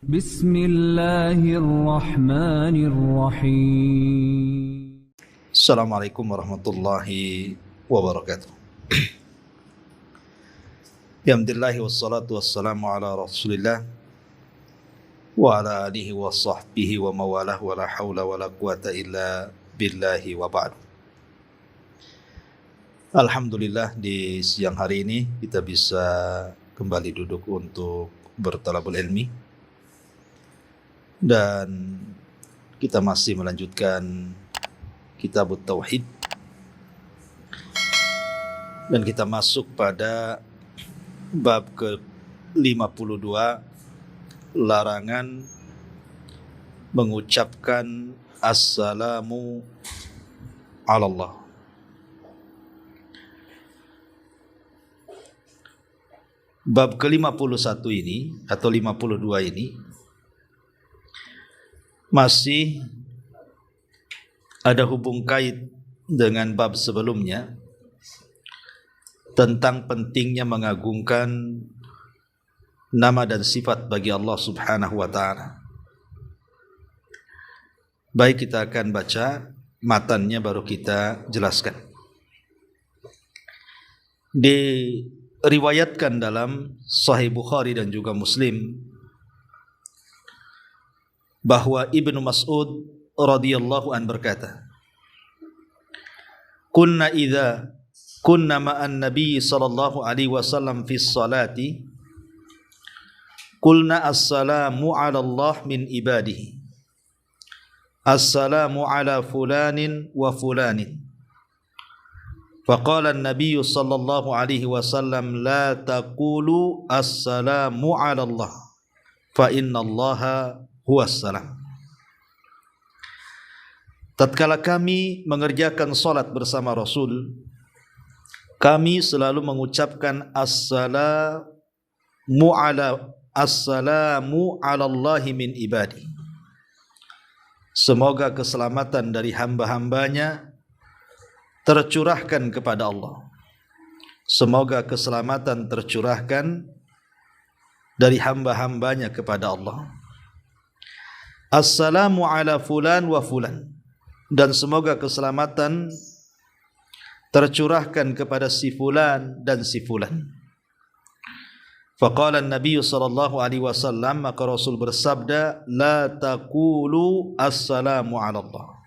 Bismillahirrahmanirrahim. Assalamualaikum warahmatullahi wabarakatuh. Alhamdulillah wassalatu wassalamu ala Rasulillah wa ala alihi wa sahbihi wa mawalah wa la hawla wa la quwata illa billahi wa ba'du. Alhamdulillah di siang hari ini kita bisa kembali duduk untuk bertalabul ilmi dan kita masih melanjutkan Kitab Tauhid dan kita masuk pada bab ke-52, larangan mengucapkan assalamu ala Allah. Bab ke-51 ini atau 52 ini masih ada hubung kait dengan bab sebelumnya tentang pentingnya mengagungkan nama dan sifat bagi Allah Subhanahu wa taala. Baik, kita akan baca matannya baru kita jelaskan. Diriwayatkan dalam Sahih Bukhari dan juga Muslim bahwa Ibnu Mas'ud radhiyallahu an berkata, kunna ma'an nabi sallallahu alaihi wasallam fi sholati qulna assalamu ala Allah min ibadihi assalamu ala fulanin wa fulanin faqala an-nabiy sallallahu alaihi wasallam la taqulu assalamu ala Allah fa inna Allaha huwas salam. Tatkala kami mengerjakan salat bersama Rasul, kami selalu mengucapkan assalamu ala Allahi min ibadi. Semoga keselamatan dari hamba-hambanya tercurahkan kepada Allah. Semoga keselamatan tercurahkan dari hamba-hambanya kepada Allah. Assalamu ala fulan wa fulan, dan semoga keselamatan tercurahkan kepada si fulan dan si fulan. Faqala an-nabiy sallallahu alaihi wasallam, maka Rasul bersabda, la taqulu assalamu ala Allah.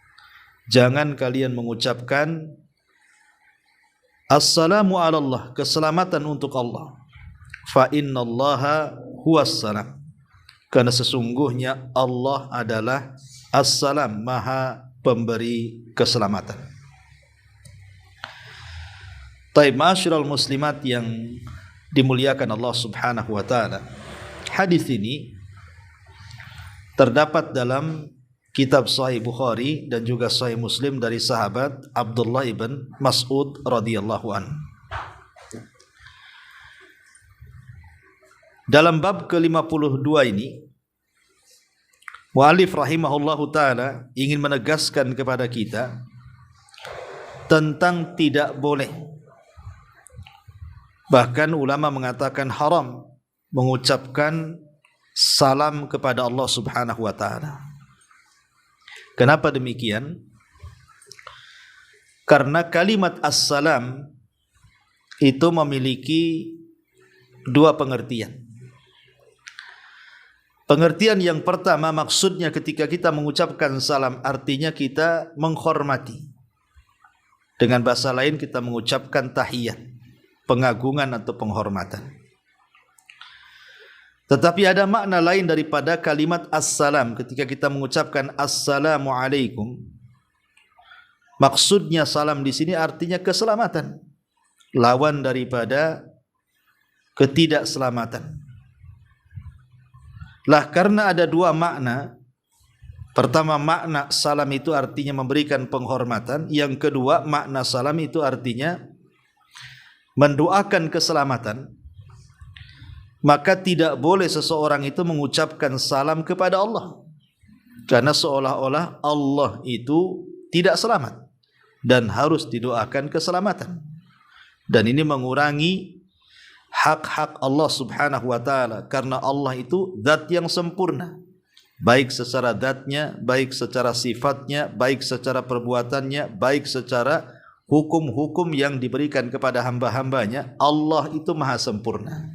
Jangan kalian mengucapkan assalamu ala Allah, keselamatan untuk Allah. Fa innallaha huwas salam. Karena sesungguhnya Allah adalah as-salam, maha pemberi keselamatan. Taib, ma'asyiral muslimat yang dimuliakan Allah Subhanahu wa taala. Hadis ini terdapat dalam kitab Sahih Bukhari dan juga Sahih Muslim dari sahabat Abdullah ibn Mas'ud radhiyallahu anhu. Dalam bab ke-52 ini, mu'allif rahimahullahu ta'ala ingin menegaskan kepada kita tentang tidak boleh, bahkan ulama mengatakan haram, mengucapkan salam kepada Allah Subhanahu wa ta'ala. Kenapa demikian? Karena kalimat assalam itu memiliki dua pengertian. Pengertian yang pertama, maksudnya ketika kita mengucapkan salam artinya kita menghormati. Dengan bahasa lain kita mengucapkan tahiyat, pengagungan atau penghormatan. Tetapi ada makna lain daripada kalimat assalam ketika kita mengucapkan assalamu alaikum. Maksudnya salam di sini artinya keselamatan, lawan daripada ketidakselamatan. Lah, karena ada dua makna. Pertama, makna salam itu artinya memberikan penghormatan. Yang kedua, makna salam itu artinya mendoakan keselamatan. Maka tidak boleh seseorang itu mengucapkan salam kepada Allah, karena seolah-olah Allah itu tidak selamat dan harus didoakan keselamatan. Dan ini mengurangi hak-hak Allah subhanahu wa ta'ala, karena Allah itu zat yang sempurna, baik secara zatnya, baik secara sifatnya, baik secara perbuatannya, baik secara hukum-hukum yang diberikan kepada hamba-hambanya. Allah itu maha sempurna.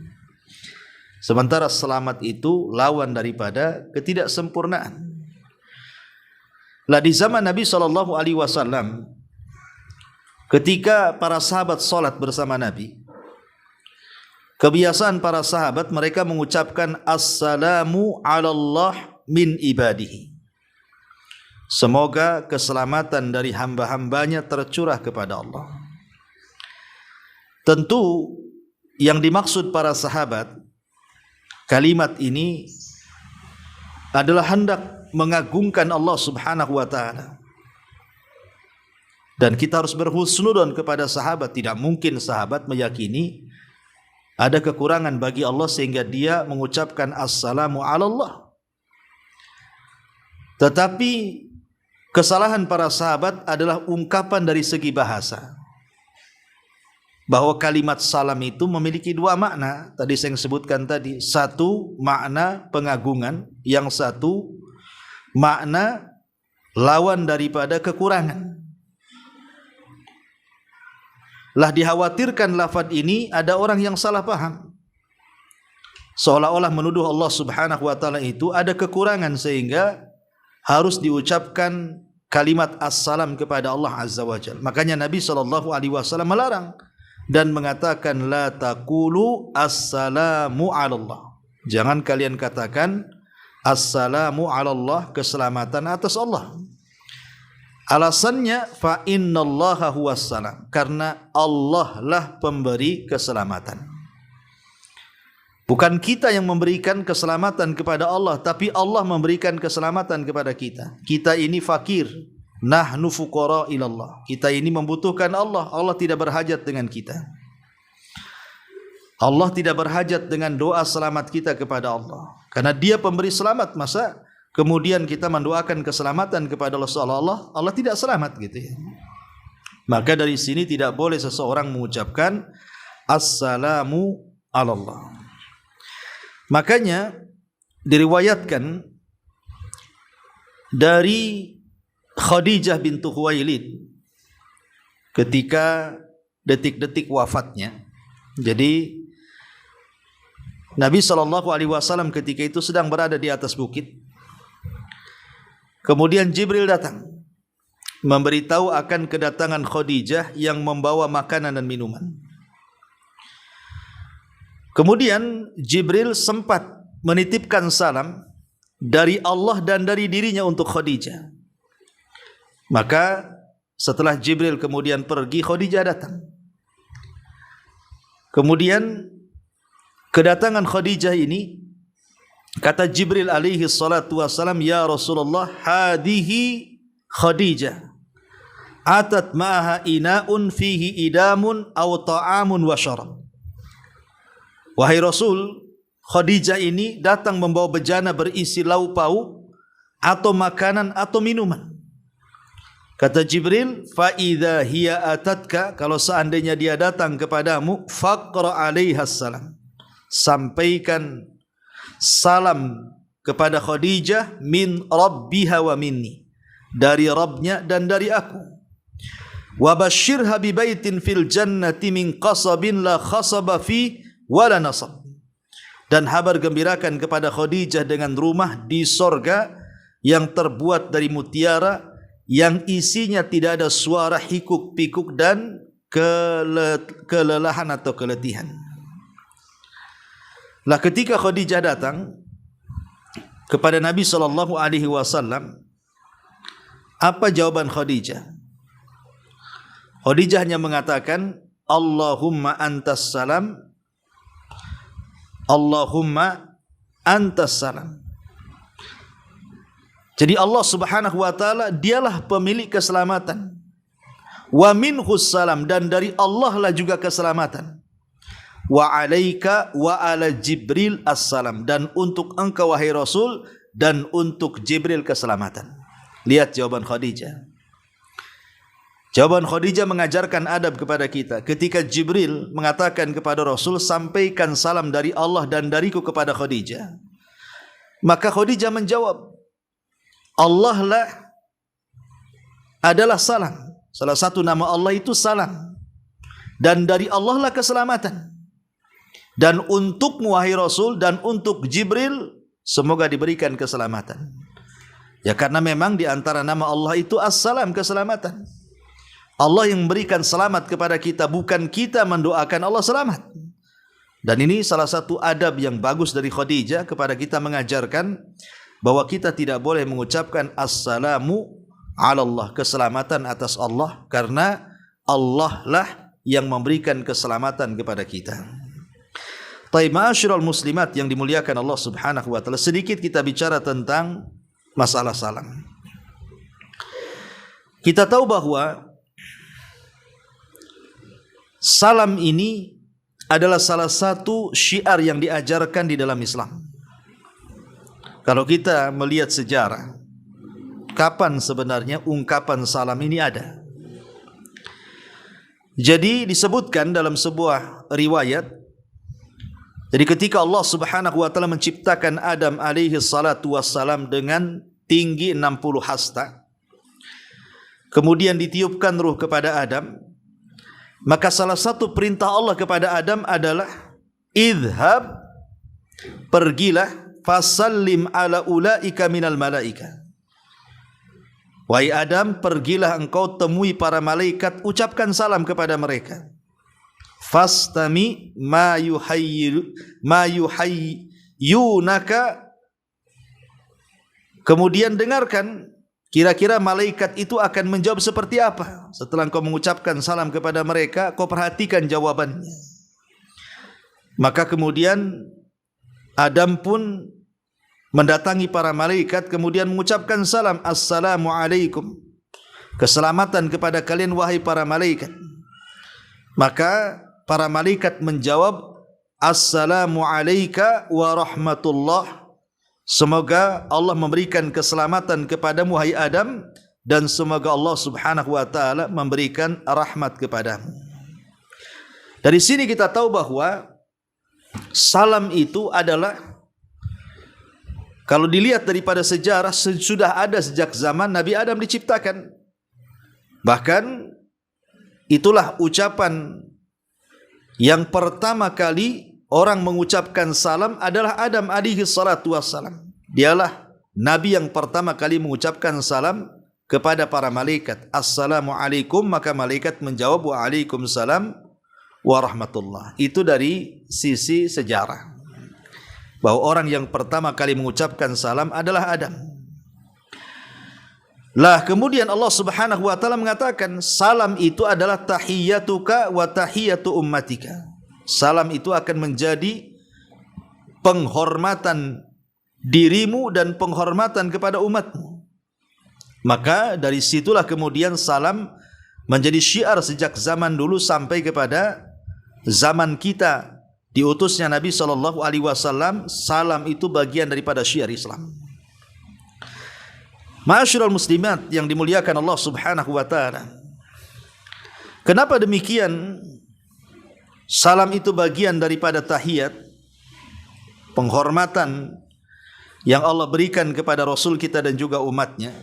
Sementara selamat itu lawan daripada ketidaksempurnaan. Lah di zaman Nabi SAW, ketika para sahabat salat bersama Nabi, kebiasaan para sahabat mereka mengucapkan assalamu ala Allah min ibadihi. Semoga keselamatan dari hamba-hambanya tercurah kepada Allah. Tentu yang dimaksud para sahabat, kalimat ini adalah hendak mengagungkan Allah subhanahu wa ta'ala. Dan kita harus berhusnudon kepada sahabat. Tidak mungkin sahabat meyakini ada kekurangan bagi Allah sehingga dia mengucapkan assalamu ala Allah. Tetapi kesalahan para sahabat adalah ungkapan dari segi bahasa, bahwa kalimat salam itu memiliki dua makna. Tadi saya sebutkan tadi, satu makna pengagungan, yang satu makna lawan daripada kekurangan. Lah dikhawatirkan lafaz ini ada orang yang salah paham, seolah-olah menuduh Allah subhanahu wa ta'ala itu ada kekurangan sehingga harus diucapkan kalimat assalam kepada Allah azza wa jalla. Makanya Nabi SAW melarang dan mengatakan la taqulu assalamu ala Allah. Jangan kalian katakan assalamu ala Allah, keselamatan atas Allah. Alasannya fa innallaha huwas salam, karena Allah lah pemberi keselamatan. Bukan kita yang memberikan keselamatan kepada Allah, tapi Allah memberikan keselamatan kepada kita. Kita ini fakir, nahnu fuqara ilallah. Kita ini membutuhkan Allah. Allah tidak berhajat dengan kita. Allah tidak berhajat dengan doa selamat kita kepada Allah, karena Dia pemberi selamat. Masa kemudian kita mendoakan keselamatan kepada Allah seolah-olah Allah tidak selamat gitu ya. Maka dari sini tidak boleh seseorang mengucapkan assalamu ala Allah. Makanya diriwayatkan dari Khadijah bintu Khuwailid ketika detik-detik wafatnya. Jadi Nabi SAW ketika itu sedang berada di atas bukit. Kemudian Jibril datang memberitahu akan kedatangan Khadijah yang membawa makanan dan minuman. Kemudian Jibril sempat menitipkan salam dari Allah dan dari dirinya untuk Khadijah. Maka setelah Jibril kemudian pergi, Khadijah datang. Kemudian kedatangan Khadijah ini, kata Jibril alaihi salatu wassalam, ya Rasulullah, hadihi Khadijah atat ma'aha ina'un fihi idamun aw ta'amun wa syarab. Wahai Rasul, Khadijah ini datang membawa bejana berisi lauk pauk atau makanan atau minuman. Kata Jibril, fa idza hiya atatka, kalau seandainya dia datang kepadamu, faqra alaiha salam, sampaikan salam kepada Khadijah min rabbiha wa minni, dari Rabbnya dan dari aku. Wa basyirha bi baitin fil jannati min qasabin la khasaba fi wala nasab, dan kabar gembirakan kepada Khadijah dengan rumah di sorga yang terbuat dari mutiara, yang isinya tidak ada suara hikuk-pikuk dan kelelahan atau keletihan. Lah ketika Khadijah datang kepada Nabi SAW, apa jawaban Khadijah? Khadijah hanya mengatakan Allahumma antas salam, Allahumma antas salam. Jadi Allah subhanahu wa ta'ala dialah pemilik keselamatan. Wa minhus salam, dan dari Allah lah juga keselamatan. Wa alaika wa ala Jibril assalam, dan untuk engkau wahai Rasul dan untuk Jibril keselamatan. Lihat jawaban Khadijah. Jawaban Khadijah mengajarkan adab kepada kita. Ketika Jibril mengatakan kepada Rasul, sampaikan salam dari Allah dan dariku kepada Khadijah. Maka Khadijah menjawab, Allah lah adalah salam. Salah satu nama Allah itu salam. Dan dari Allah lah keselamatan. Dan untukmu wahai Rasul dan untuk Jibril, semoga diberikan keselamatan. Ya karena memang di antara nama Allah itu As-Salam, keselamatan. Allah yang memberikan selamat kepada kita, bukan kita mendoakan Allah selamat. Dan ini salah satu adab yang bagus dari Khadijah kepada kita, mengajarkan bahwa kita tidak boleh mengucapkan Assalamu ala Allah, keselamatan atas Allah, karena Allah lah yang memberikan keselamatan kepada kita. Taib ma'asyiral muslimat yang dimuliakan Allah Subhanahu wa taala, sedikit kita bicara tentang masalah salam. Kita tahu bahwa salam ini adalah salah satu syiar yang diajarkan di dalam Islam. Kalau kita melihat sejarah, kapan sebenarnya ungkapan salam ini ada? Jadi disebutkan dalam sebuah riwayat, jadi ketika Allah Subhanahu wa taala menciptakan Adam alaihi salatu wassalam dengan tinggi 60 hasta, kemudian ditiupkan ruh kepada Adam, maka salah satu perintah Allah kepada Adam adalah idhab, pergilah, fasallim ala ulaika minal malaika. Wahai Adam, pergilah engkau temui para malaikat, ucapkan salam kepada mereka. Fastami ma yuhayyunaka, kemudian dengarkan kira-kira malaikat itu akan menjawab seperti apa. Setelah kau mengucapkan salam kepada mereka, kau perhatikan jawabannya. Maka kemudian Adam pun mendatangi para malaikat, kemudian mengucapkan salam, Assalamualaikum, keselamatan kepada kalian wahai para malaikat. Maka para malaikat menjawab, Assalamualaika wa rahmatullah, semoga Allah memberikan keselamatan kepadamu wahai Adam, dan semoga Allah Subhanahu wa taala memberikan rahmat kepadamu. Dari sini kita tahu bahwa salam itu adalah, kalau dilihat daripada sejarah, sudah ada sejak zaman Nabi Adam diciptakan. Bahkan itulah ucapan yang pertama kali orang mengucapkan salam adalah Adam alaihi salatu wassalam. Dialah Nabi yang pertama kali mengucapkan salam kepada para malaikat. Assalamualaikum, maka malaikat menjawab waalaikumsalam warahmatullah. Itu dari sisi sejarah, bahwa orang yang pertama kali mengucapkan salam adalah Adam. Lah kemudian Allah Subhanahu wa taala mengatakan salam itu adalah tahiyyatuka wa tahiyyatu ummatika. Salam itu akan menjadi penghormatan dirimu dan penghormatan kepada umatmu. Maka dari situlah kemudian salam menjadi syiar sejak zaman dulu sampai kepada zaman kita diutusnya Nabi SAW. Salam itu bagian daripada syiar Islam. Ma'asyiral muslimat yang dimuliakan Allah Subhanahu wa taala, kenapa demikian? Salam itu bagian daripada tahiyat, penghormatan yang Allah berikan kepada Rasul kita dan juga umatnya.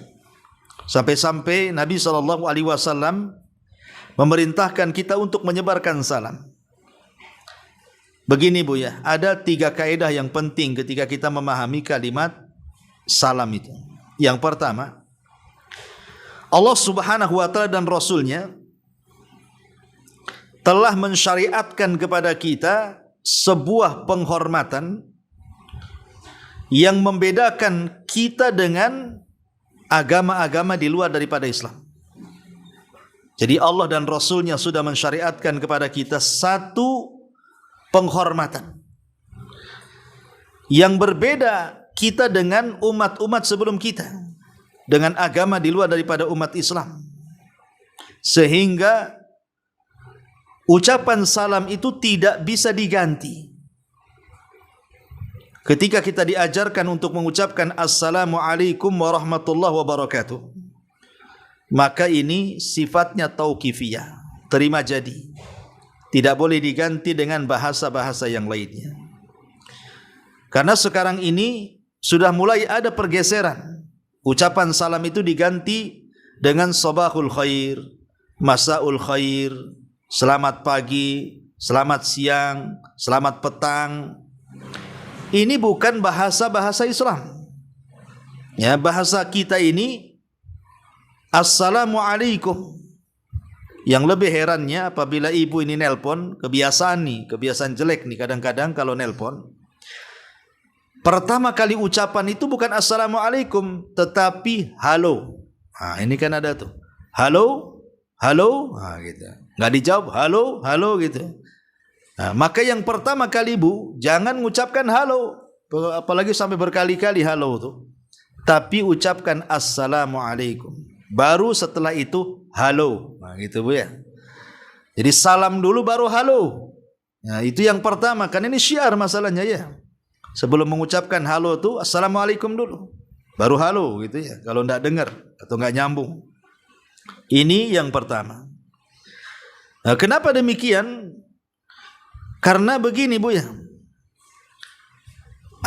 Sampai-sampai Nabi SAW memerintahkan kita untuk menyebarkan salam. Begini Bu ya, ada 3 kaidah yang penting ketika kita memahami kalimat salam itu. Yang pertama, Allah Subhanahu wa taala dan Rasulnya telah mensyariatkan kepada kita sebuah penghormatan yang membedakan kita dengan agama-agama di luar daripada Islam. Jadi Allah dan Rasulnya sudah mensyariatkan kepada kita satu penghormatan yang berbeda kita dengan umat-umat sebelum kita, dengan agama di luar daripada umat Islam, sehingga ucapan salam itu tidak bisa diganti. Ketika kita diajarkan untuk mengucapkan Assalamualaikum warahmatullahi wabarakatuh, maka ini sifatnya tauqifiyah, terima jadi. Tidak boleh diganti dengan bahasa-bahasa yang lainnya. Karena sekarang ini sudah mulai ada pergeseran. Ucapan salam itu diganti dengan sabahul khair, masaul khair, selamat pagi, selamat siang, selamat petang. Ini bukan bahasa-bahasa Islam. Ya, bahasa kita ini assalamualaikum. Yang lebih herannya apabila ibu ini nelpon, kebiasaan jelek nih kadang-kadang kalau nelpon. Pertama kali ucapan itu bukan assalamualaikum, tetapi halo. Nah, ini kan ada tuh. Halo, halo, nah, gitu. Nggak dijawab, halo, halo gitu. Nah, maka yang pertama kali Bu, jangan mengucapkan halo, apalagi sampai berkali-kali halo tuh. Tapi ucapkan assalamualaikum. Baru setelah itu halo. Nah, gitu Bu ya. Jadi salam dulu baru halo. Nah, itu yang pertama, kan ini syiar masalahnya ya. Sebelum mengucapkan halo tuh assalamualaikum dulu, baru halo gitu ya. Kalau enggak dengar atau enggak nyambung. Ini yang pertama. Nah, kenapa demikian? Karena begini Bu ya.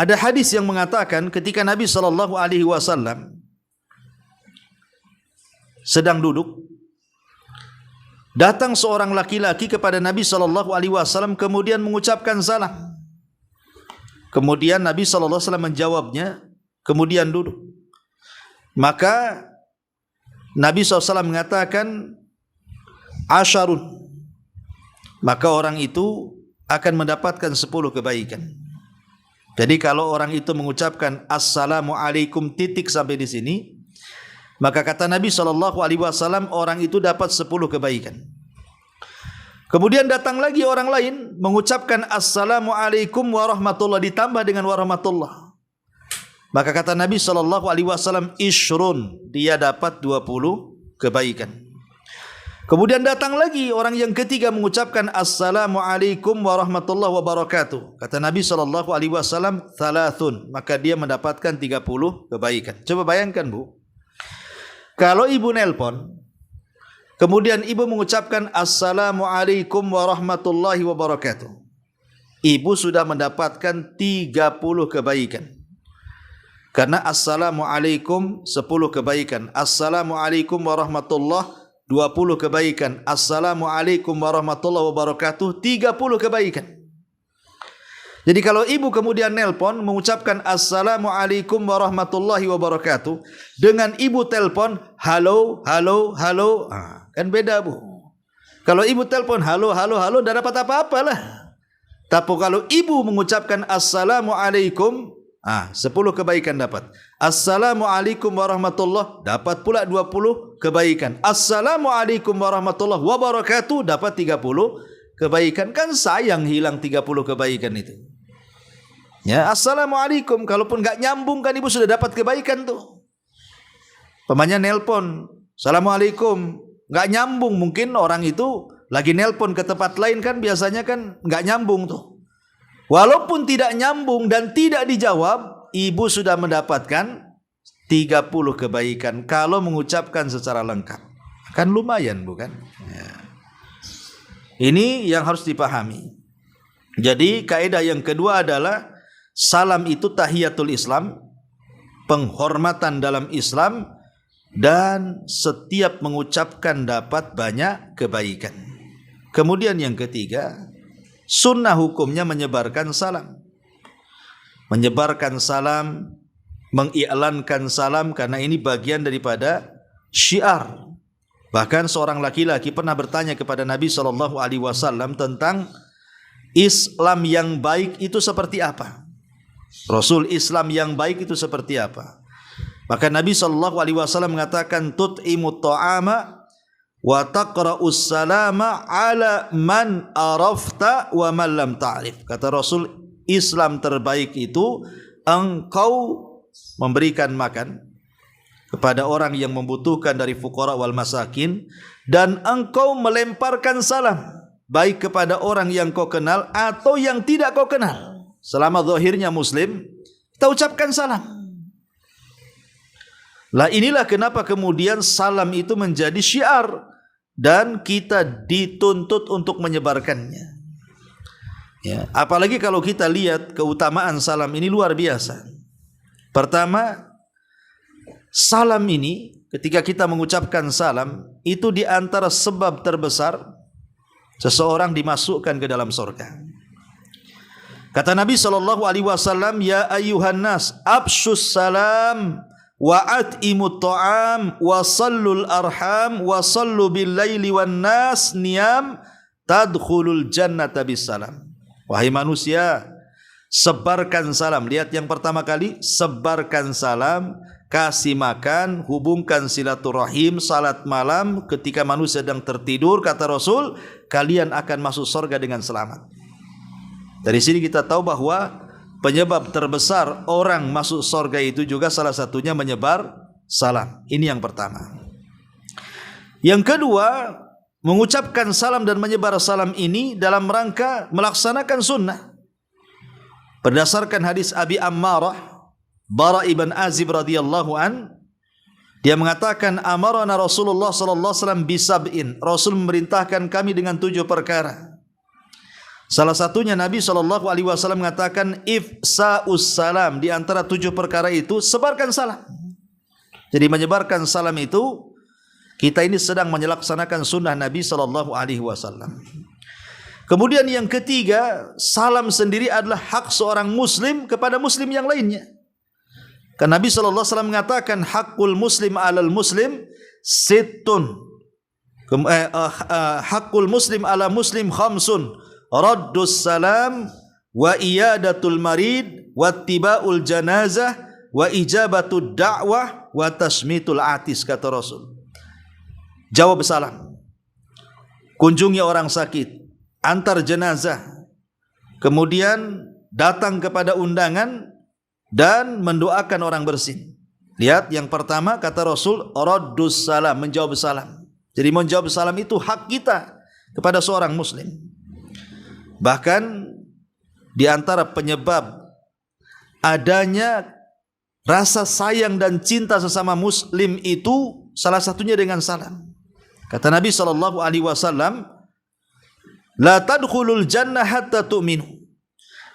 Ada hadis yang mengatakan ketika Nabi SAW sedang duduk, datang seorang laki-laki kepada Nabi SAW kemudian mengucapkan salam. Kemudian Nabi SAW menjawabnya, kemudian duduk. Maka Nabi SAW mengatakan, asyarun. Maka orang itu akan mendapatkan 10 kebaikan. Jadi kalau orang itu mengucapkan assalamualaikum titik sampai di sini, maka kata Nabi SAW orang itu dapat 10 kebaikan. Kemudian datang lagi orang lain mengucapkan assalamualaikum warahmatullahi ditambah dengan warahmatullah. Maka kata Nabi SAW ishrun, dia dapat 20 kebaikan. Kemudian datang lagi orang yang ketiga mengucapkan assalamualaikum warahmatullahi wabarakatuh. Kata Nabi SAW thalathun, maka dia mendapatkan 30 kebaikan. Coba bayangkan Bu, kalau ibu nelpon, kemudian ibu mengucapkan assalamualaikum warahmatullahi wabarakatuh, ibu sudah mendapatkan 30 kebaikan. Karena assalamualaikum 10 kebaikan, assalamualaikum warahmatullahi 20 kebaikan, assalamualaikum warahmatullahi wabarakatuh 30 kebaikan. Jadi kalau ibu kemudian nelpon mengucapkan assalamualaikum warahmatullahi wabarakatuh, dengan ibu telpon halo, halo, halo, kan beda Bu. Kalau ibu telpon halo, halo, halo, tidak dapat apa-apa lah. Tapi kalau ibu mengucapkan assalamualaikum, 10 kebaikan dapat. Assalamualaikum warahmatullahi, dapat pula 20 kebaikan. Assalamualaikum warahmatullahi wabarakatuh, dapat 30 kebaikan. Kan sayang hilang 30 kebaikan itu. Ya, assalamualaikum, kalaupun enggak nyambung kan ibu sudah dapat kebaikan tuh. Pemanya nelpon, assalamualaikum, enggak nyambung, mungkin orang itu lagi nelpon ke tempat lain kan biasanya kan enggak nyambung tuh. Walaupun tidak nyambung dan tidak dijawab, ibu sudah mendapatkan 30 kebaikan kalau mengucapkan secara lengkap. Kan lumayan bukan? Ya. Ini yang harus dipahami. Jadi kaidah yang kedua adalah salam itu tahiyatul Islam, penghormatan dalam Islam, dan setiap mengucapkan dapat banyak kebaikan. Kemudian yang ketiga, sunnah hukumnya menyebarkan salam. Menyebarkan salam, mengiklankan salam, karena ini bagian daripada syiar. Bahkan seorang laki-laki pernah bertanya kepada Nabi SAW tentang Islam yang baik itu seperti apa. Rasul, Islam yang baik itu seperti apa? Maka Nabi SAW mengatakan tut'imut ta'ama wa taqra'us salama ala man arafta wa man lam ta'rif. Kata Rasul, Islam terbaik itu engkau memberikan makan kepada orang yang membutuhkan dari fuqara wal masakin, dan engkau melemparkan salam baik kepada orang yang kau kenal atau yang tidak kau kenal. Selama zahirnya muslim, kita ucapkan salam. Lah inilah kenapa kemudian salam itu menjadi syiar dan kita dituntut untuk menyebarkannya. Ya, apalagi kalau kita lihat keutamaan salam ini luar biasa. Pertama, salam ini ketika kita mengucapkan salam itu di antara sebab terbesar seseorang dimasukkan ke dalam surga. Kata Nabi SAW, ya ayyuhan nas, abshus salam wa at'imut ta'am wa sallul arham wa sallu bil laili wan nas niyam tadkhulul jannata bis salam. Wahai manusia, sebarkan salam. Lihat yang pertama kali, sebarkan salam, kasih makan, hubungkan silaturahim, salat malam ketika manusia sedang tertidur. Kata Rasul, kalian akan masuk surga dengan selamat. Dari sini kita tahu bahwa penyebab terbesar orang masuk surga itu juga salah satunya menyebar salam. Ini yang pertama. Yang kedua, mengucapkan salam dan menyebar salam ini dalam rangka melaksanakan sunnah. Berdasarkan hadis Abi Ammarah Bara ibn Azib radhiyallahu an, dia mengatakan amarana Rasulullah sallallahu alaihi wasallam bisab'in. Rasul memerintahkan kami dengan 7 perkara. Salah satunya Nabi sallallahu alaihi wasallam mengatakan ifsa'us salam. Di antara 7 perkara itu sebarkan salam. Jadi menyebarkan salam itu kita ini sedang menyelaksanakan sunnah Nabi sallallahu alaihi wasallam. Kemudian yang ketiga, salam sendiri adalah hak seorang muslim kepada muslim yang lainnya. Karena Nabi sallallahu alaihi wasallam mengatakan hakul muslim alal muslim sittun. Hakul muslim ala muslim khamsun. Raddus salam wa iyadatul marid wa tiba'ul janazah wa ijabatud da'wah wa tasmitul atis, kata Rasul. Jawab salam, kunjungi orang sakit, antar jenazah, kemudian datang kepada undangan dan mendoakan orang bersin. Lihat yang pertama kata Rasul, raddus salam, menjawab salam. Jadi menjawab salam itu hak kita kepada seorang muslim. Bahkan di antara penyebab adanya rasa sayang dan cinta sesama muslim itu salah satunya dengan salam. Kata Nabi sallallahu alaihi wasallam, la tadkhulul jannah hatta tu'minu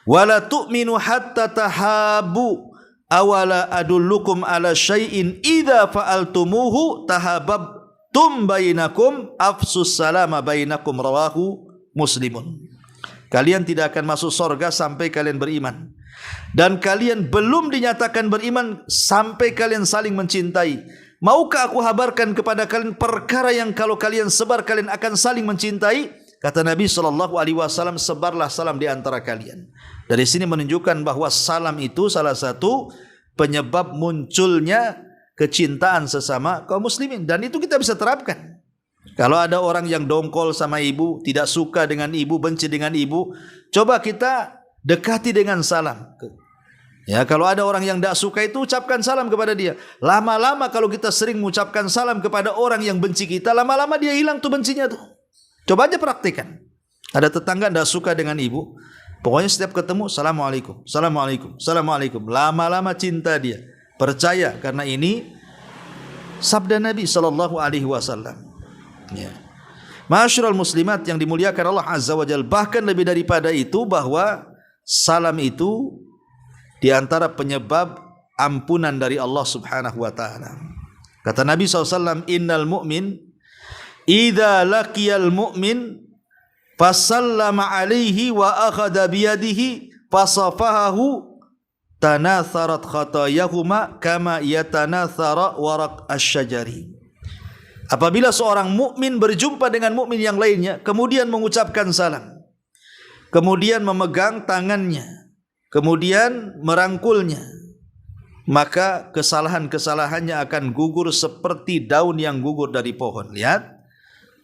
wa la tu'minu hatta tahabu awala adullukum ala syai'in idza fa'altumuhu tahabbtum bainakum afsus salama bainakum, rawahu Muslimun. Kalian tidak akan masuk surga sampai kalian beriman, dan kalian belum dinyatakan beriman sampai kalian saling mencintai. Maukah aku habarkan kepada kalian perkara yang kalau kalian sebar kalian akan saling mencintai? Kata Nabi SAW, sebarlah salam di antara kalian. Dari sini menunjukkan bahwa salam itu salah satu penyebab munculnya kecintaan sesama kaum muslimin. Dan itu kita bisa terapkan. Kalau ada orang yang dongkol sama ibu, tidak suka dengan ibu, benci dengan ibu, coba kita dekati dengan salam. Ya, kalau ada orang yang tidak suka itu ucapkan salam kepada dia. Lama-lama kalau kita sering mengucapkan salam kepada orang yang benci kita, lama-lama dia hilang tuh bencinya tuh. Coba aja praktikan. Ada tetangga tidak suka dengan ibu, pokoknya setiap ketemu assalamualaikum, assalamualaikum, assalamualaikum. Lama-lama cinta dia. Percaya, karena ini sabda Nabi sallallahu alaihi wasallam. Ya. Ma'asyiral muslimat yang dimuliakan Allah Azza wa Jalla, bahkan lebih daripada itu bahwa salam itu di antara penyebab ampunan dari Allah Subhanahu wa taala. Kata Nabi SAW, innal mu'min idza laqiyal mu'min fasallama alaihi wa akhadha biyadihi fasafahahu tanatharat khatayahuma kama yatanathara waraq asy-syajari. Apabila seorang mukmin berjumpa dengan mukmin yang lainnya, kemudian mengucapkan salam, kemudian memegang tangannya, kemudian merangkulnya, maka kesalahan-kesalahannya akan gugur seperti daun yang gugur dari pohon. Lihat.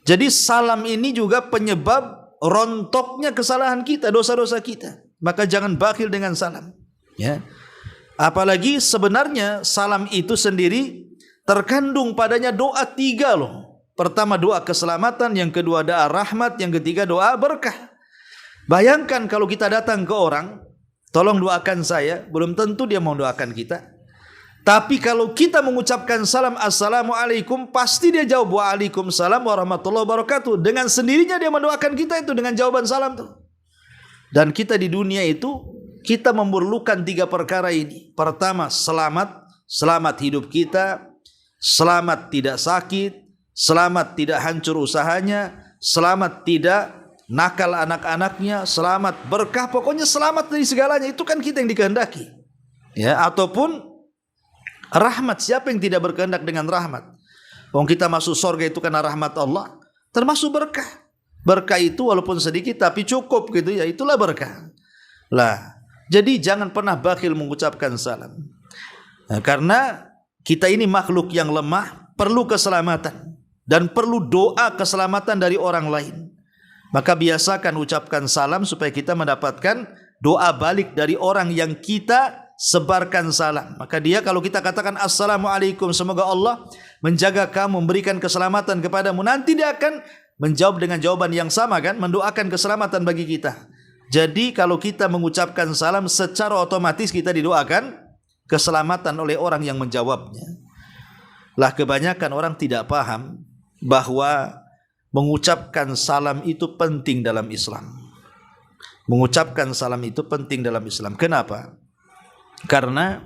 Jadi salam ini juga penyebab rontoknya kesalahan kita, dosa-dosa kita. Maka jangan bakhil dengan salam. Ya. Apalagi sebenarnya salam itu sendiri terkandung padanya doa 3 loh. Pertama doa keselamatan, yang kedua doa rahmat, yang ketiga doa berkah. Bayangkan kalau kita datang ke orang, tolong doakan saya, belum tentu dia mau doakan kita. Tapi kalau kita mengucapkan salam assalamualaikum, pasti dia jawab waalaikumsalam warahmatullahi wabarakatuh. Dengan sendirinya dia mendoakan kita itu dengan jawaban salam tuh. Dan kita di dunia itu kita memerlukan 3 perkara ini. Pertama, selamat hidup kita, selamat tidak sakit, selamat tidak hancur usahanya, selamat tidak nakal anak-anaknya, selamat berkah, pokoknya selamat dari segalanya. Itu kan kita yang dikehendaki. Ya, ataupun rahmat. Siapa yang tidak berkehendak dengan rahmat? Wong kita masuk surga itu karena rahmat Allah, termasuk berkah. Berkah itu walaupun sedikit tapi cukup gitu ya, itulah berkah. Lah, jadi jangan pernah bakhil mengucapkan salam. Nah, karena kita ini makhluk yang lemah, perlu keselamatan dan perlu doa keselamatan dari orang lain. Maka biasakan ucapkan salam supaya kita mendapatkan doa balik dari orang yang kita sebarkan salam. Maka dia kalau kita katakan assalamualaikum, semoga Allah menjaga kamu, memberikan keselamatan kepadamu, nanti dia akan menjawab dengan jawaban yang sama kan, mendoakan keselamatan bagi kita. Jadi kalau kita mengucapkan salam, secara otomatis kita didoakan keselamatan oleh orang yang menjawabnya. Lah kebanyakan orang tidak paham bahwa mengucapkan salam itu penting dalam Islam. Mengucapkan salam itu penting dalam Islam. Kenapa? Karena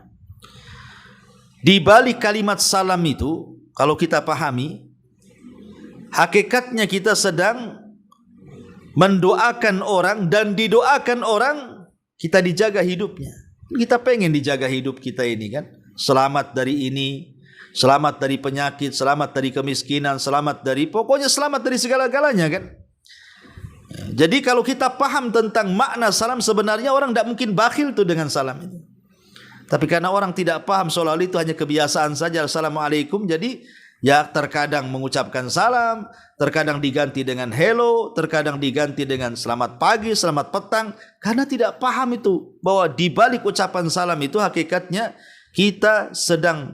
di balik kalimat salam itu, kalau kita pahami, hakikatnya kita sedang mendoakan orang, dan didoakan orang kita dijaga hidupnya. Kita pengen dijaga hidup kita ini kan, selamat dari ini, selamat dari penyakit, selamat dari kemiskinan, selamat dari, pokoknya selamat dari segala-galanya kan. Jadi kalau kita paham tentang makna salam, sebenarnya orang tidak mungkin bakhil tuh dengan salam itu. Tapi karena orang tidak paham, soal itu hanya kebiasaan saja assalamualaikum, jadi ya terkadang mengucapkan salam, terkadang diganti dengan hello, terkadang diganti dengan selamat pagi, selamat petang, karena tidak paham itu bahwa di balik ucapan salam itu hakikatnya kita sedang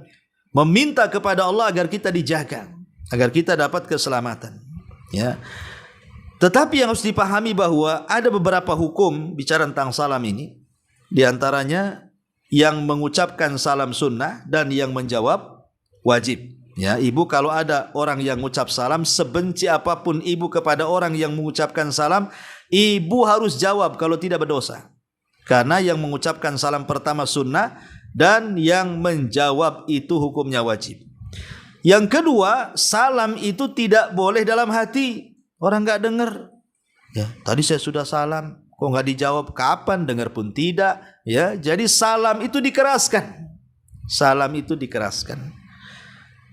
meminta kepada Allah agar kita dijaga, agar kita dapat keselamatan. Ya. Tetapi yang harus dipahami bahwa ada beberapa hukum bicara tentang salam ini, di antaranya yang mengucapkan salam sunnah dan yang menjawab wajib. Ya, ibu kalau ada orang yang mengucap salam, sebenci apapun ibu kepada orang yang mengucapkan salam, ibu harus jawab kalau tidak berdosa. Karena yang mengucapkan salam pertama sunnah dan yang menjawab itu hukumnya wajib. Yang kedua, salam itu tidak boleh dalam hati. Orang enggak dengar. Ya, tadi saya sudah salam, kok enggak dijawab, kapan dengar pun tidak, ya. Jadi salam itu dikeraskan. Salam itu dikeraskan.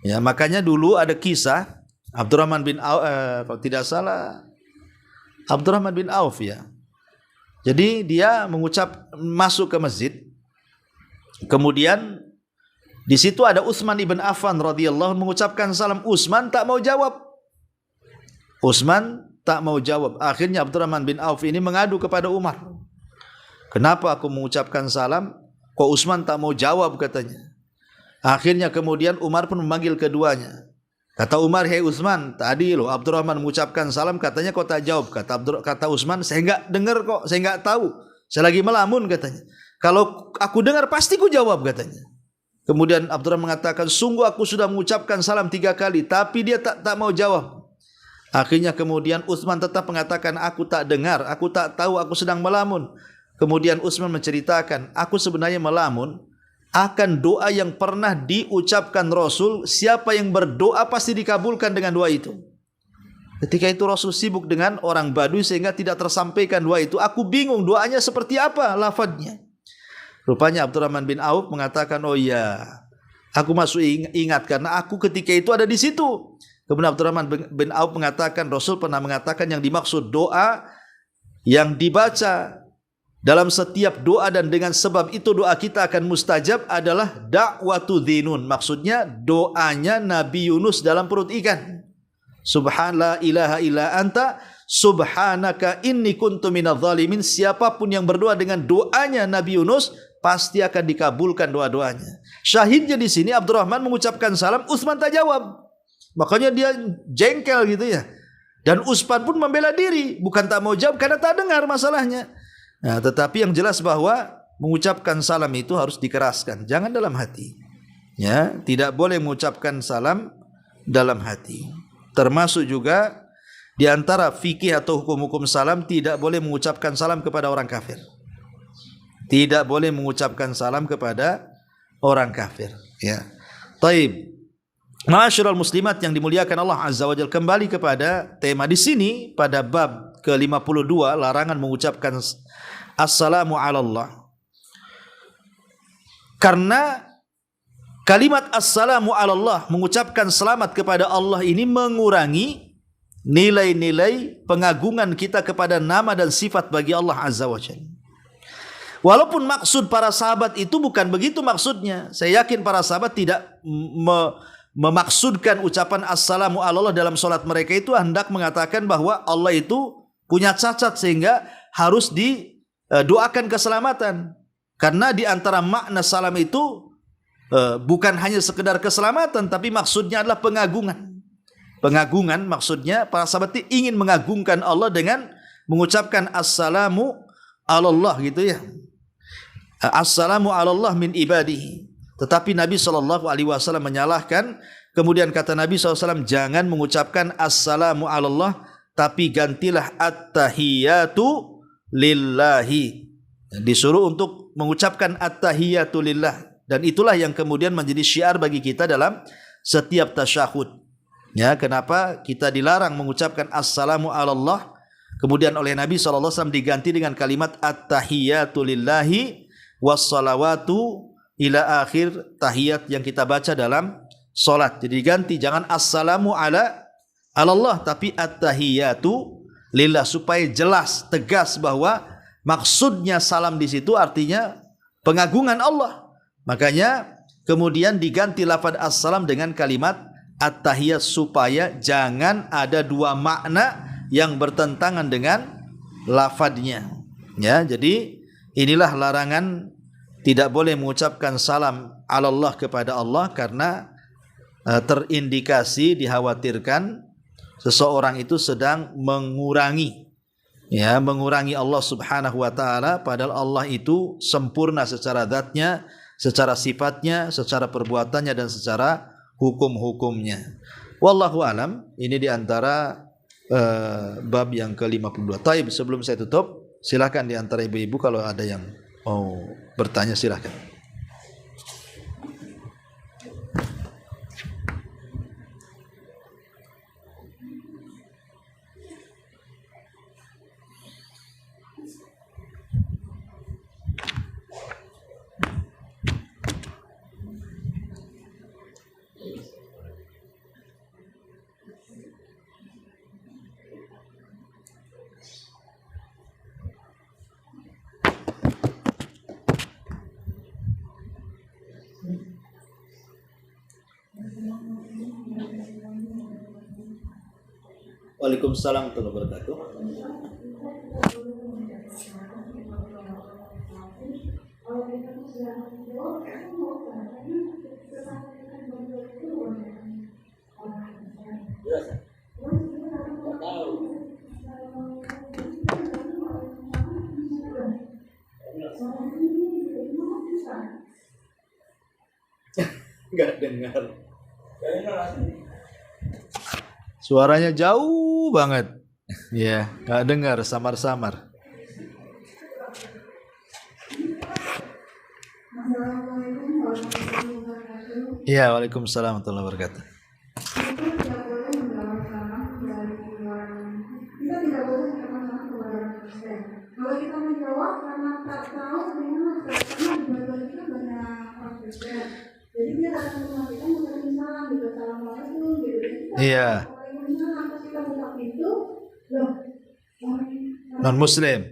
Ya, makanya dulu ada kisah Abdurrahman bin Auf, kalau tidak salah Abdurrahman bin Auf ya. Jadi dia masuk ke masjid. Kemudian di situ ada Utsman ibn Affan radhiyallahu anhu mengucapkan salam. Utsman tak mau jawab. Akhirnya Abdurrahman bin Auf ini mengadu kepada Umar. Kenapa aku mengucapkan salam, kok Utsman tak mau jawab katanya. Akhirnya kemudian Umar pun memanggil keduanya. Kata Umar, hei Utsman, tadi loh Abdurrahman mengucapkan salam, katanya kau tak jawab. Kata Utsman, saya enggak dengar kok, saya enggak tahu. Saya lagi melamun katanya. Kalau aku dengar pasti ku jawab katanya. Kemudian Abdurrahman mengatakan, sungguh aku sudah mengucapkan salam 3 kali, tapi dia tak mau jawab. Akhirnya kemudian Utsman tetap mengatakan, aku tak dengar, aku tak tahu, aku sedang melamun. Kemudian Utsman menceritakan, aku sebenarnya melamun akan doa yang pernah diucapkan Rasul. Siapa yang berdoa pasti dikabulkan dengan doa itu. Ketika itu Rasul sibuk dengan orang Badui sehingga tidak tersampaikan doa itu. Aku bingung doanya seperti apa lafadznya. Rupanya Abdurrahman bin Auf mengatakan, oh iya, aku masih ingat karena aku ketika itu ada di situ. Kemudian Abdurrahman bin Auf mengatakan, Rasul pernah mengatakan yang dimaksud doa yang dibaca dalam setiap doa dan dengan sebab itu doa kita akan mustajab adalah da'watu dhinun. Maksudnya doanya Nabi Yunus dalam perut ikan. Subhanallah ilaha illa anta subhanaka inni kuntu minadh dhalimin. Siapapun yang berdoa dengan doanya Nabi Yunus pasti akan dikabulkan doa-doanya. Syahidnya di sini Abdurrahman mengucapkan salam, Utsman tak jawab. Makanya dia jengkel gitu ya. Dan Utsman pun membela diri, bukan tak mau jawab karena tak dengar masalahnya. Nah, tetapi yang jelas bahwa mengucapkan salam itu harus dikeraskan, jangan dalam hati. Ya, tidak boleh mengucapkan salam dalam hati. Termasuk juga di antara fikih atau hukum-hukum salam, tidak boleh mengucapkan salam kepada orang kafir. Tidak boleh mengucapkan salam kepada orang kafir. Ya. Taib. Ma'asyiral muslimat yang dimuliakan Allah Azza wa Jalla, kembali kepada tema di sini pada bab ke-52, larangan mengucapkan assalamu ala Allah. Karena kalimat assalamu ala Allah, mengucapkan selamat kepada Allah ini mengurangi nilai-nilai pengagungan kita kepada nama dan sifat bagi Allah Azza wa Jalla. Walaupun maksud para sahabat itu bukan begitu maksudnya. Saya yakin para sahabat tidak memaksudkan ucapan assalamu ala Allah dalam solat mereka itu hendak mengatakan bahwa Allah itu punya cacat sehingga harus didoakan keselamatan. Karena di antara makna salam itu bukan hanya sekedar keselamatan, tapi maksudnya adalah pengagungan. Pengagungan maksudnya para sahabat itu ingin mengagungkan Allah dengan mengucapkan assalamu ala Allah gitu ya. Assalamu ala Allah min ibadihi. Tetapi Nabi SAW menyalahkan. Kemudian kata Nabi SAW, jangan mengucapkan assalamu ala Allah, tapi gantilah at-tahiyatu lillahi. Disuruh untuk mengucapkan at-tahiyatu lillah. Dan itulah yang kemudian menjadi syiar bagi kita dalam setiap tasyahud. Ya, kenapa kita dilarang mengucapkan assalamu ala Allah, kemudian oleh Nabi SAW diganti dengan kalimat at-tahiyatu lillahi wassalawatu ila akhir tahiyat yang kita baca dalam solat. Jadi diganti, jangan assalamu ala Allah, tapi at-tahiyatu lillah, supaya jelas, tegas bahwa maksudnya salam di situ artinya pengagungan Allah. Makanya kemudian diganti lafaz assalam dengan kalimat at-tahiyat, supaya jangan ada dua makna yang bertentangan dengan lafadznya. Ya, jadi inilah larangan. Tidak boleh mengucapkan salam ala Allah kepada Allah karena terindikasi, dikhawatirkan seseorang itu sedang mengurangi Allah Subhanahu wa taala, padahal Allah itu sempurna secara zatnya, secara sifatnya, secara perbuatannya dan secara hukum-hukumnya. Wallahu alam. Ini di antara bab yang ke-52. Taib, sebelum saya tutup, silakan di antara ibu-ibu kalau ada yang mau bertanya silakan. Waalaikumsalam warahmatullahi wabarakatuh. Enggak dengar. Suaranya jauh banget. Ya, enggak dengar, samar-samar. Iya, waalaikumsalam warahmatullahi wabarakatuh. Kalau kita menjawab karena tak tahu dengan karena kita banyak praktek. Jadi dia akan mengatakan bukan salam gitu, assalamualaikum gitu. Iya. Kita buka pintu, loh. Non muslim.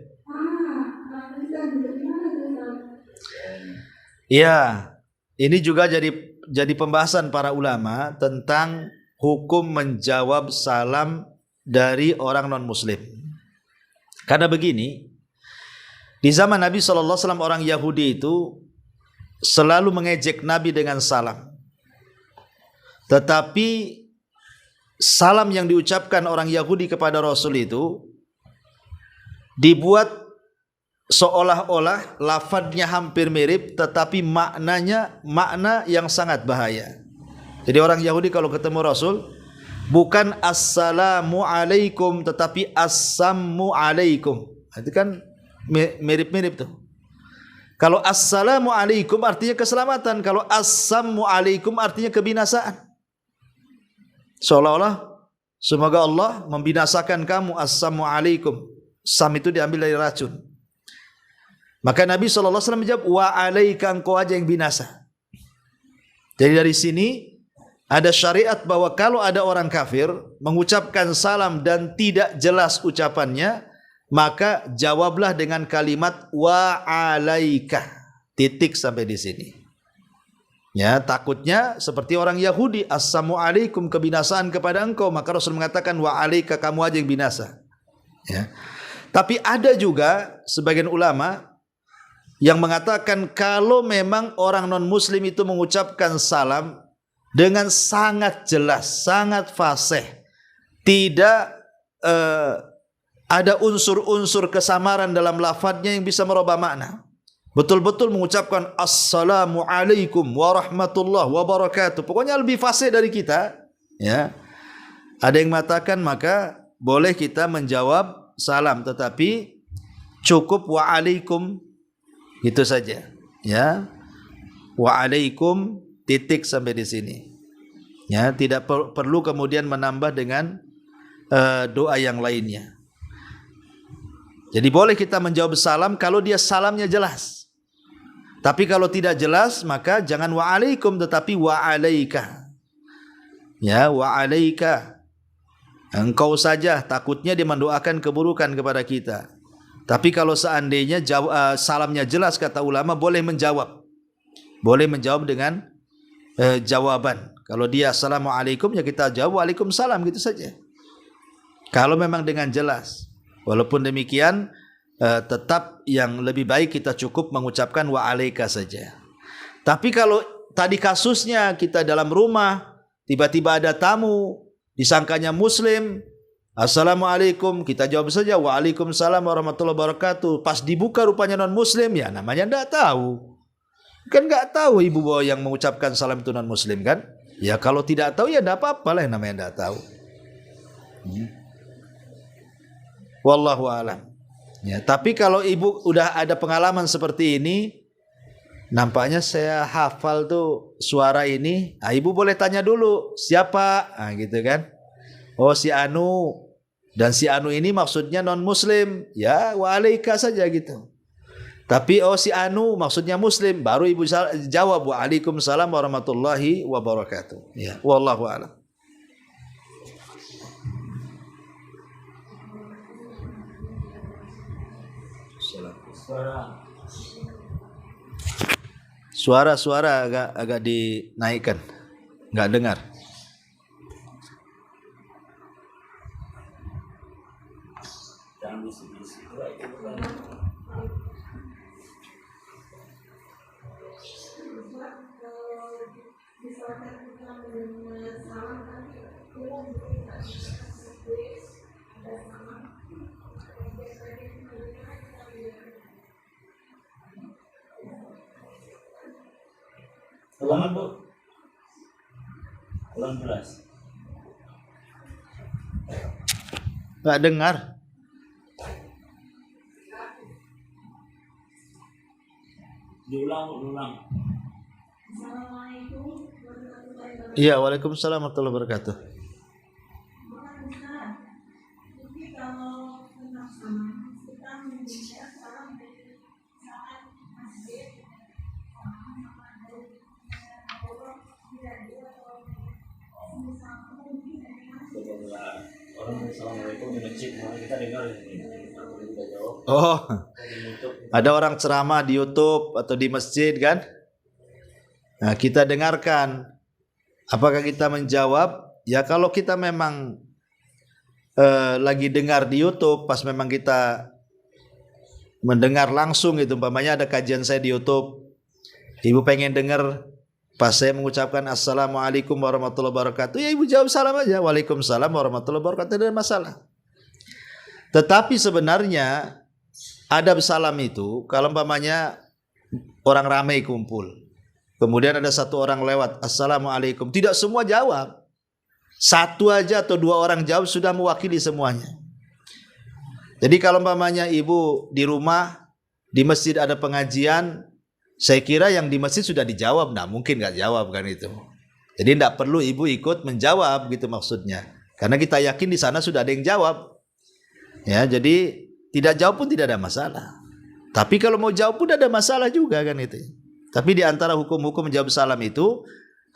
Iya. Ini juga jadi pembahasan para ulama tentang hukum menjawab salam dari orang non muslim. Karena begini, di zaman Nabi SAW orang Yahudi itu selalu mengejek Nabi dengan salam. Tetapi salam yang diucapkan orang Yahudi kepada Rasul itu dibuat seolah-olah lafadznya hampir mirip tetapi maknanya makna yang sangat bahaya. Jadi orang Yahudi kalau ketemu Rasul bukan assalamu alaikum tetapi assammu alaikum. Itu kan mirip-mirip tuh. Kalau assalamu alaikum artinya keselamatan, kalau assammu alaikum artinya kebinasaan. Seolah-olah semoga Allah membinasakan kamu, assammu alaikum. Sam itu diambil dari racun. Maka Nabi SAW menjawab, wa alaika, engkau aja yang binasa. Jadi dari sini ada syariat bahwa kalau ada orang kafir mengucapkan salam dan tidak jelas ucapannya, maka jawablah dengan kalimat wa alaika. Titik sampai di sini. Ya, takutnya seperti orang Yahudi, assalamu alaikum, kebinasaan kepada engkau, maka Rasul mengatakan wa alaika, kamu aja yang binasa. Ya. Tapi ada juga sebagian ulama yang mengatakan kalau memang orang non muslim itu mengucapkan salam dengan sangat jelas, sangat fasih, tidak ada unsur-unsur kesamaran dalam lafadznya yang bisa merubah makna, betul-betul mengucapkan assalamu alaikum warahmatullahi wabarakatuh, pokoknya lebih fasih dari kita, ya. Ada yang mengatakan maka boleh kita menjawab salam, tetapi cukup wa alaikum, itu saja, ya. Wa alaikum, titik sampai di sini. Ya, tidak perlu kemudian menambah dengan doa yang lainnya. Jadi boleh kita menjawab salam kalau dia salamnya jelas. Tapi kalau tidak jelas maka jangan wa alaikum tetapi wa alaika. Ya, wa alaika. Engkau saja, takutnya dia mendoakan keburukan kepada kita. Tapi kalau seandainya salamnya jelas, kata ulama, boleh menjawab. Boleh menjawab dengan jawaban. Kalau dia assalamualaikum, ya kita jawab waalaikumsalam, gitu saja. Kalau memang dengan jelas. Walaupun demikian, tetap yang lebih baik kita cukup mengucapkan wa alaika saja. Tapi kalau tadi kasusnya kita dalam rumah, tiba-tiba ada tamu, disangkanya muslim, assalamualaikum, kita jawab saja waalaikumsalam warahmatullahi wabarakatuh. Pas dibuka rupanya non muslim, ya namanya enggak tahu. Kan enggak tahu ibu bahwa yang mengucapkan salam itu non muslim kan? Ya kalau tidak tahu ya enggak apa-apa lah, yang namanya enggak tahu. Wallahu a'lam. Ya, tapi kalau ibu udah ada pengalaman seperti ini, nampaknya saya hafal tuh suara ini, ibu boleh tanya dulu siapa, gitu kan? Oh si Anu, dan si Anu ini maksudnya non muslim, ya waalaikumsalam saja gitu. Tapi oh si Anu maksudnya muslim, baru ibu jawab waalaikumsalam warahmatullahi wabarakatuh. Ya, wallahu a'lam. Suara agak dinaikkan, nggak dengar. Ulangan Bu. Ulang 11. Nggak dengar. Diulang. Iya, waalaikumsalam warahmatullahi wabarakatuh. Assalamualaikum di masjid, kita dengar ini. Oh, ada orang ceramah di YouTube atau di masjid kan? Nah, kita dengarkan. Apakah kita menjawab? Ya kalau kita memang lagi dengar di YouTube, pas memang kita mendengar langsung gitu, umpamanya ada kajian saya di YouTube, ibu pengen dengar pas saya mengucapkan assalamualaikum warahmatullahi wabarakatuh, ya ibu jawab salam aja, waalaikumsalam warahmatullahi wabarakatuh, tidak ada masalah. Tetapi sebenarnya adab salam itu kalau umpamanya orang ramai kumpul, kemudian ada satu orang lewat, assalamualaikum, tidak semua jawab. Satu aja atau dua orang jawab sudah mewakili semuanya. Jadi kalau umpamanya ibu di rumah, di masjid ada pengajian, saya kira yang di masjid sudah dijawab. Nah mungkin nggak jawab kan itu. Jadi tidak perlu ibu ikut menjawab gitu maksudnya. Karena kita yakin di sana sudah ada yang jawab. Ya, jadi tidak jawab pun tidak ada masalah. Tapi kalau mau jawab pun ada masalah juga kan itu. Tapi di antara hukum-hukum menjawab salam itu,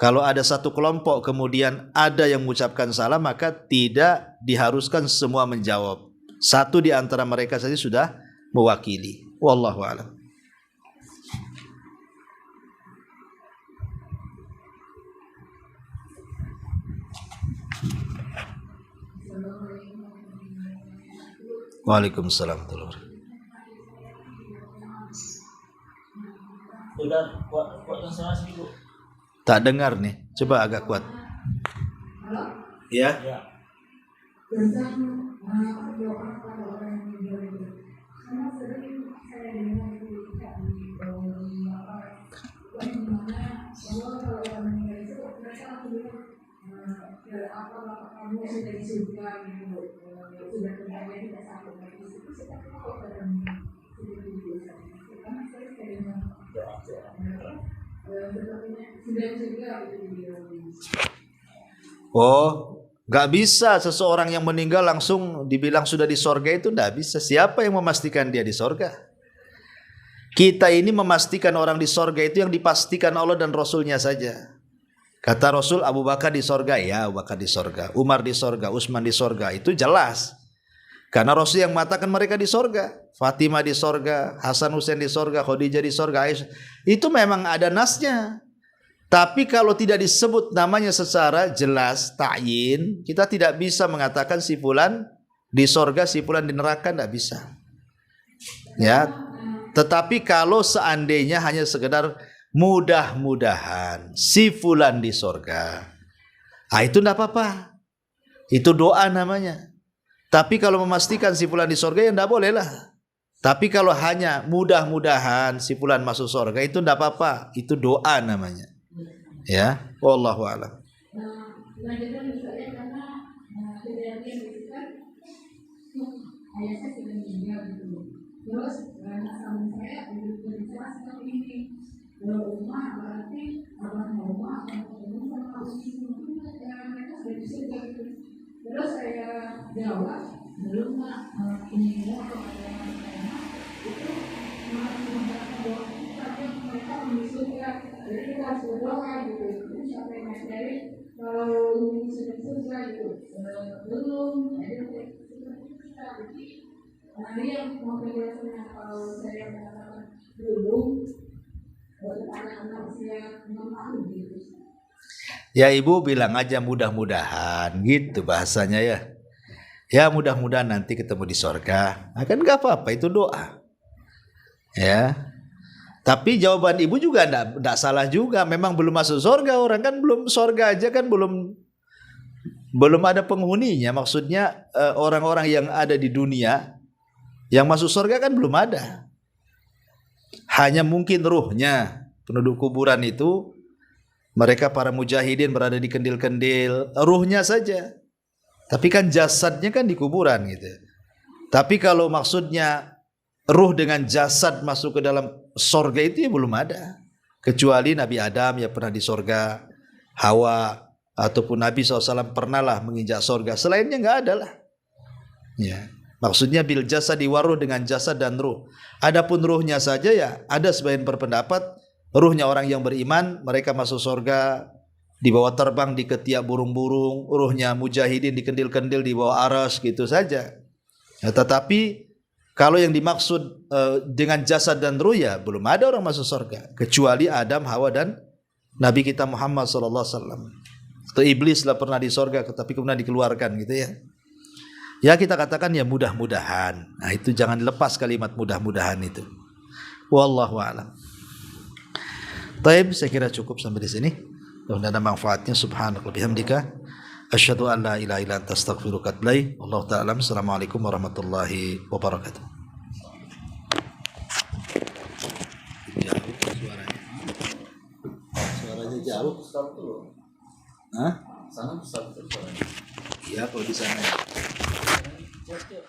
kalau ada satu kelompok kemudian ada yang mengucapkan salam, maka tidak diharuskan semua menjawab. Satu di antara mereka saja sudah mewakili. Wallahu a'lam. Waalaikumsalam warahmatullahi wabarakatuh. Udah kuat konsentrasi Bu. Tak dengar nih, coba agak kuat. Ya. Ya. Oh, nggak bisa seseorang yang meninggal langsung dibilang sudah di sorga, itu nggak bisa. Siapa yang memastikan dia di sorga? Kita ini memastikan orang di sorga itu yang dipastikan Allah dan Rasulnya saja. Kata Rasul, Abu Bakar di sorga, ya Abu Bakar di sorga. Umar di sorga, Utsman di sorga, itu jelas. Karena Rasul yang mengatakan mereka di sorga. Fatimah di sorga, Hasan Husain di sorga, Khadijah di sorga, Aisyah. Itu memang ada nasnya. Tapi kalau tidak disebut namanya secara jelas, ta'yin, kita tidak bisa mengatakan si fulan di sorga, si fulan di neraka, tidak bisa. Ya, tetapi kalau seandainya hanya sekedar mudah-mudahan si fulan di sorga, itu tidak apa-apa. Itu doa namanya. Tapi kalau memastikan si fulan di sorga, ya tidak boleh lah. Tapi kalau hanya mudah-mudahan si fulan masuk sorga, itu tidak apa-apa. Itu doa namanya. Ya, wallahu a'lam. Lanjutkan misalnya karena kejadian itu kan ayah saya sudah meninggal gitu. Terus anak suami saya berbicara seperti ini. Rumah berarti rumah akan ketemu sama ibu mereka sudah di surga gitu. Terus saya jawab belum ini atau ada yang itu menggunakan doa kita mereka di surga. Jadi kita harus berdoa gitu. Itu sampai dari kalau ini sudah surga gitu belum ada kita. Jadi ada yang mau penjelasannya kalau saya mengatakan belum untuk anak-anak usia 6 tahun gitu. Ya ibu bilang aja mudah-mudahan gitu bahasanya ya. Ya mudah-mudahan nanti ketemu di sorga. Nah, kan gak apa-apa, itu doa. Ya. Tapi jawaban ibu juga enggak salah juga. Memang belum masuk sorga orang, kan belum sorga aja kan belum ada penghuninya. Maksudnya orang-orang yang ada di dunia yang masuk sorga kan belum ada. Hanya mungkin ruhnya penduduk kuburan itu, mereka para mujahidin berada di kendil-kendil, ruhnya saja. Tapi kan jasadnya kan di kuburan gitu. Tapi kalau maksudnya ruh dengan jasad masuk ke dalam sorga itu ya belum ada. Kecuali Nabi Adam ya pernah di sorga, Hawa ataupun Nabi SAW pernah lah menginjak sorga. Selainnya nggak ada lah. Ya. Maksudnya bil jasad diwaruh dengan jasad dan ruh. Adapun ruhnya saja ya ada sebagian berpendapat ruhnya orang yang beriman mereka masuk sorga dibawa terbang di ketiak burung-burung. Ruhnya mujahidin di kendil-kendil dibawa aras gitu saja. Ya, tetapi kalau yang dimaksud dengan jasad dan ruh ya belum ada orang masuk surga kecuali Adam, Hawa dan Nabi kita Muhammad SAW. Atau iblis lah pernah di surga tapi kemudian dikeluarkan gitu ya. Ya kita katakan ya mudah-mudahan. Nah itu jangan lepas kalimat mudah-mudahan itu. Wallahu a'lam. Baik, saya kira cukup sampai di sini. Mudah-mudahan ada manfaatnya. Subhanallah bihamdika. Asyhadu an la ilaha illa anta astaghfiruka wa atubu ilaik. Wallahu ta'ala. Assalamualaikum warahmatullahi wabarakatuh. jauh. Stop tuh. Hah? Sana stop tuh. Iya kalau di sana. Cek, cek.